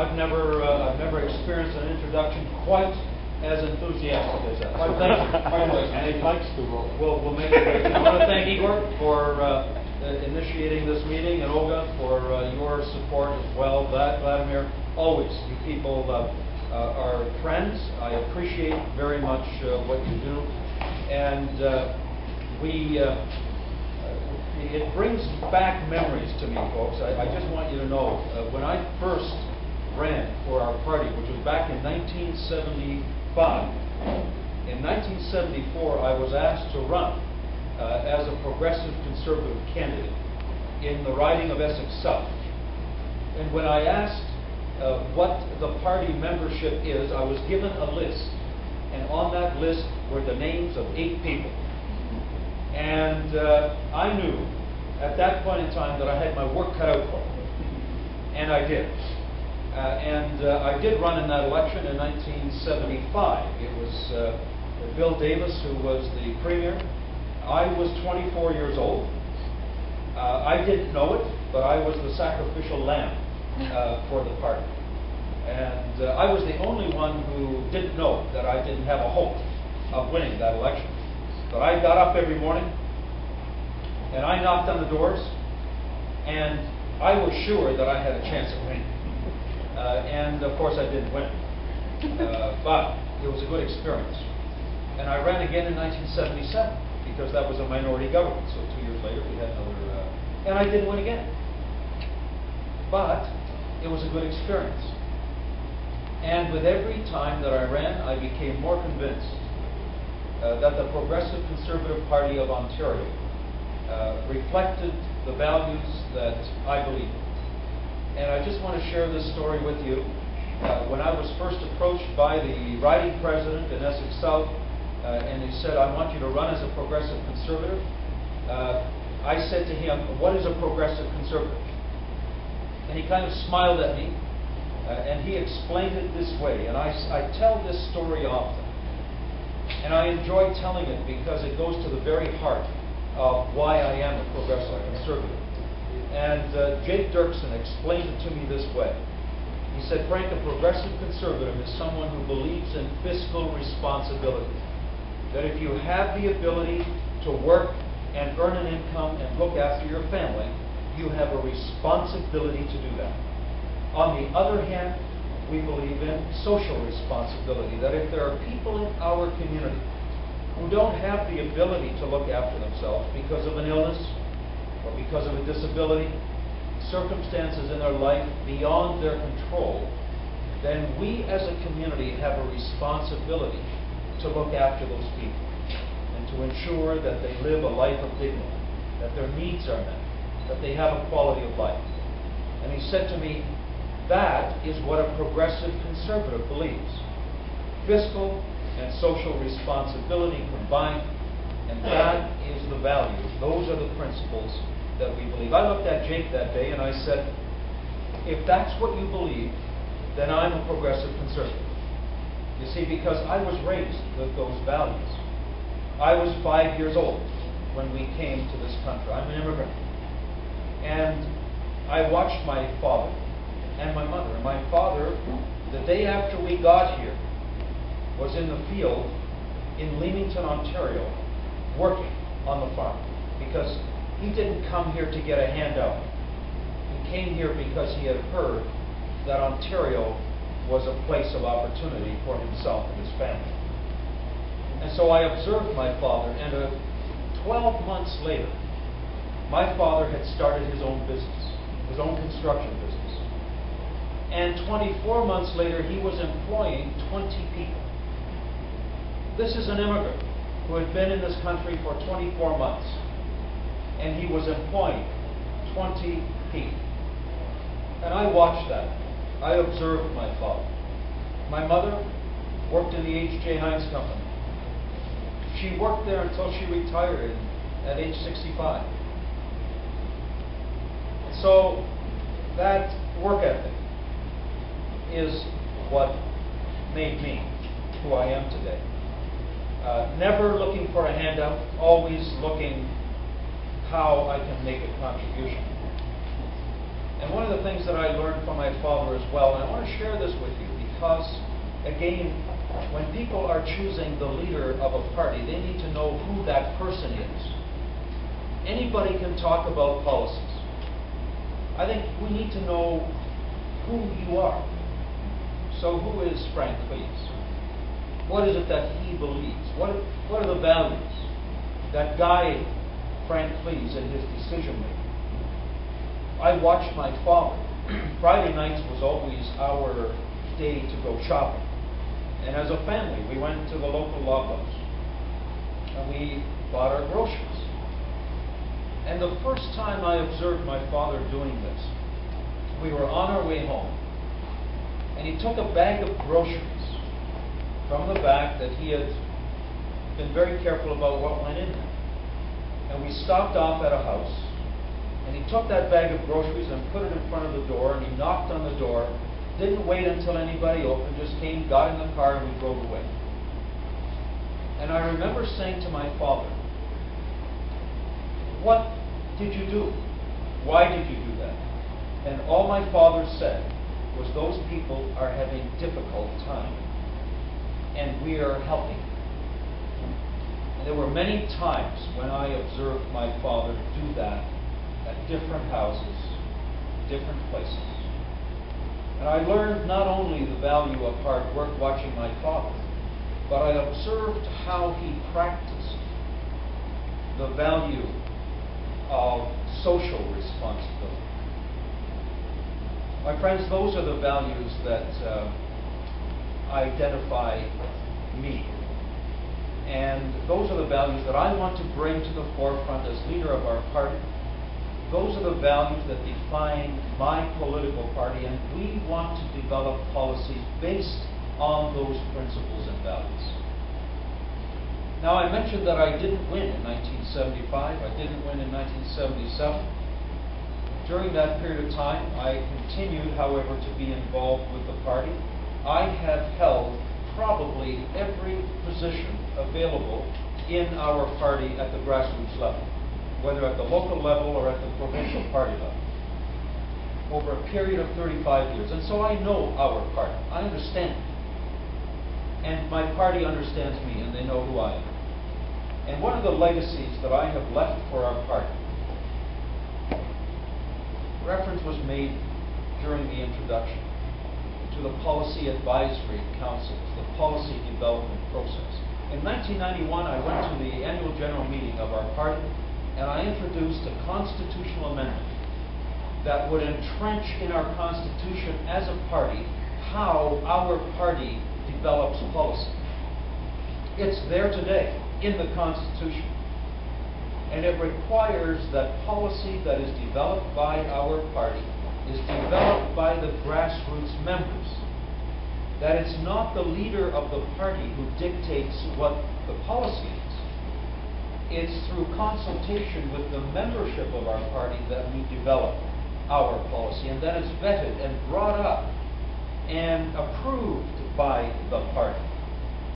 I've never experienced an introduction quite as enthusiastic as that. Well, thank you. He likes to roll. We'll make it great. I want to thank Igor for initiating this meeting, and Olga for your support as well. Vladimir, always, you people are friends. I appreciate very much what you do, and it brings back memories to me, folks. I just want you to know, when I first ran for our party, which was back in 1975, in 1974 I was asked to run as a progressive conservative candidate in the riding of Essex South. And when I asked what the party membership is, I was given a list, and on that list were the names of 8 people. And I knew at that point in time that I had my work cut out for me, and I did. I did run in that election in 1975. It was Bill Davis who was the premier. I was 24 years old. I didn't know it, but I was the sacrificial lamb for the party. And I was the only one who didn't know that I didn't have a hope of winning that election. But I got up every morning, and I knocked on the doors, and I was sure that I had a chance of winning. And of course I didn't win. But it was a good experience. And I ran again in 1977, because that was a minority government. So 2 years later we had another, and I didn't win again. But it was a good experience. And with every time that I ran, I became more convinced that the Progressive Conservative Party of Ontario reflected the values that I believe in. And I just want to share this story with you. When I was first approached by the riding president in Essex South, and he said, "I want you to run as a progressive conservative," I said to him, "What is a progressive conservative?" And he kind of smiled at me, and he explained it this way. And I tell this story often. And I enjoy telling it because it goes to the very heart of why I am a progressive conservative. And Jake Dirksen explained it to me this way. He said, "Frank, a progressive conservative is someone who believes in fiscal responsibility. That if you have the ability to work and earn an income and look after your family, you have a responsibility to do that. On the other hand, we believe in social responsibility, that if there are people in our community who don't have the ability to look after themselves because of an illness or because of a disability, circumstances in their life beyond their control, then we as a community have a responsibility to look after those people and to ensure that they live a life of dignity, that their needs are met, that they have a quality of life." And he said to me, that is what a progressive conservative believes. Fiscal and social responsibility combined, and that is the value. Those are the principles that we believe. I looked at Jake that day and I said, if that's what you believe, then I'm a progressive conservative. You see, because I was raised with those values. I was 5 years old when we came to this country. I'm an immigrant. And I watched my father and my mother. And my father, the day after we got here, was in the field in Leamington, Ontario, working on the farm. Because he didn't come here to get a handout. He came here because he had heard that Ontario was a place of opportunity for himself and his family. And so I observed my father, and 12 months later, my father had started his own business, his own construction business. And 24 months later, he was employing 20 people. This is an immigrant who had been in this country for 24 months, and he was employing 20 people. And I watched that. I observed my father. My mother worked in the H.J. Heinz Company. She worked there until she retired at age 65. So that work ethic is what made me who I am today. Never looking for a handout, always looking how I can make a contribution. And one of the things that I learned from my father as well, and I want to share this with you because, again, when people are choosing the leader of a party, they need to know who that person is. Anybody can talk about policies. I think we need to know who you are. So who is Frank Cleves? What is it that he believes? What are the values that guide Frank Cleves in his decision making? I watched my father. Friday nights was always our day to go shopping. And as a family, we went to the local Loblaws and we bought our groceries. And the first time I observed my father doing this, we were on our way home, and he took a bag of groceries from the back that he had been very careful about what went in there. And we stopped off at a house, and he took that bag of groceries and put it in front of the door, and he knocked on the door, didn't wait until anybody opened, just came, got in the car, and we drove away. And I remember saying to my father, "What did you do? Why did you do that?" And all my father said was, "Those people are having difficult time, and we are helping them." And there were many times when I observed my father do that at different houses, different places. And I learned not only the value of hard work watching my father, but I observed how he practiced the value of social responsibility. My friends, those are the values that identify me. And those are the values that I want to bring to the forefront as leader of our party. Those are the values that define my political party, and we want to develop policies based on those principles and values. Now, I mentioned that I didn't win in 1975. I didn't win in 1977. During that period of time, I continued, however, to be involved with the party. I have held probably every position available in our party at the grassroots level, whether at the local level or at the provincial party level, over a period of 35 years. And so I know our party. I understand it. And my party understands me, and they know who I am. And one of the legacies that I have left for our party, reference was made during the introduction to the policy advisory councils, the policy development process. In 1991, I went to the annual general meeting of our party, and I introduced a constitutional amendment that would entrench in our Constitution as a party how our party develops policy. It's there today in the Constitution. And it requires that policy that is developed by our party is developed by the grassroots members. That it's not the leader of the party who dictates what the policy is. It's through consultation with the membership of our party that we develop our policy, and that is vetted and brought up and approved by the party.